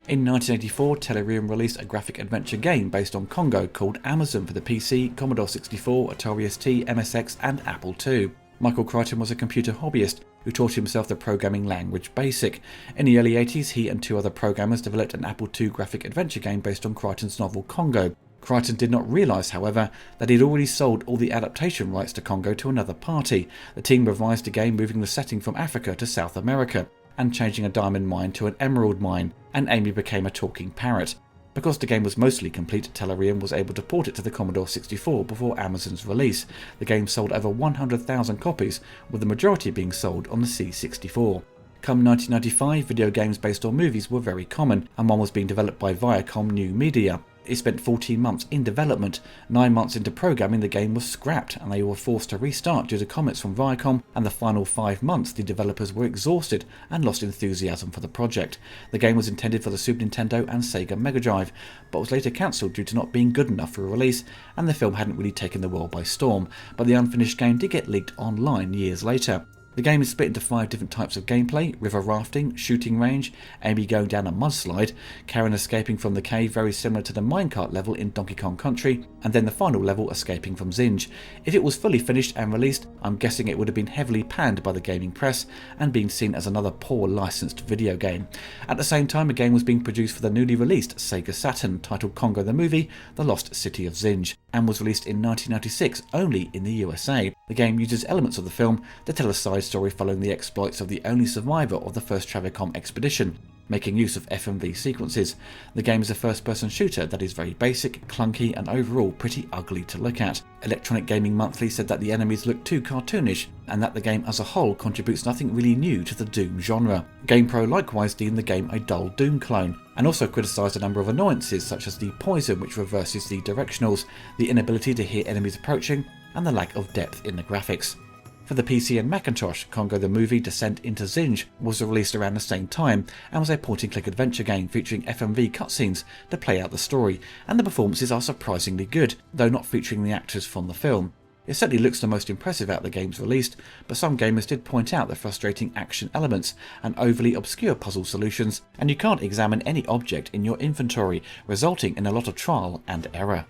In 1984, Tellurium released a graphic adventure game based on Congo called Amazon for the PC, Commodore 64, Atari ST, MSX and Apple II. Michael Crichton was a computer hobbyist who taught himself the programming language BASIC. In the early 80s, he and two other programmers developed an Apple II graphic adventure game based on Crichton's novel Congo. Crichton did not realise, however, that he had already sold all the adaptation rights to Congo to another party. The team revised the game, moving the setting from Africa to South America, and changing a diamond mine to an emerald mine, and Amy became a talking parrot. Because the game was mostly complete, Tellurium was able to port it to the Commodore 64 before Amazon's release. The game sold over 100,000 copies, with the majority being sold on the C64. Come 1995, video games based on movies were very common, and one was being developed by Viacom New Media. It spent 14 months in development. 9 months into programming, the game was scrapped and they were forced to restart due to comments from Viacom, and the final 5 months the developers were exhausted and lost enthusiasm for the project. The game was intended for the Super Nintendo and Sega Mega Drive, but was later cancelled due to not being good enough for a release, and the film hadn't really taken the world by storm, but the unfinished game did get leaked online years later. The game is split into 5 different types of gameplay: river rafting, shooting range, Amy going down a mudslide, Karen escaping from the cave very similar to the minecart level in Donkey Kong Country, and then the final level escaping from Zinj. If it was fully finished and released, I'm guessing it would have been heavily panned by the gaming press and being seen as another poor licensed video game. At the same time, a game was being produced for the newly released Sega Saturn titled Congo the Movie, The Lost City of Zinj, and was released in 1996 only in the USA. The game uses elements of the film to tell a side story following the exploits of the only survivor of the first Travicom expedition, making use of FMV sequences. The game is a first-person shooter that is very basic, clunky and overall pretty ugly to look at. Electronic Gaming Monthly said that the enemies look too cartoonish and that the game as a whole contributes nothing really new to the Doom genre. GamePro likewise deemed the game a dull Doom clone, and also criticised a number of annoyances such as the poison which reverses the directionals, the inability to hear enemies approaching, and the lack of depth in the graphics. For the PC and Macintosh, Congo the Movie Descent into Zinj was released around the same time and was a point-and-click adventure game featuring FMV cutscenes to play out the story, and the performances are surprisingly good, though not featuring the actors from the film. It certainly looks the most impressive out of the games released, but some gamers did point out the frustrating action elements and overly obscure puzzle solutions, and you can't examine any object in your inventory, resulting in a lot of trial and error.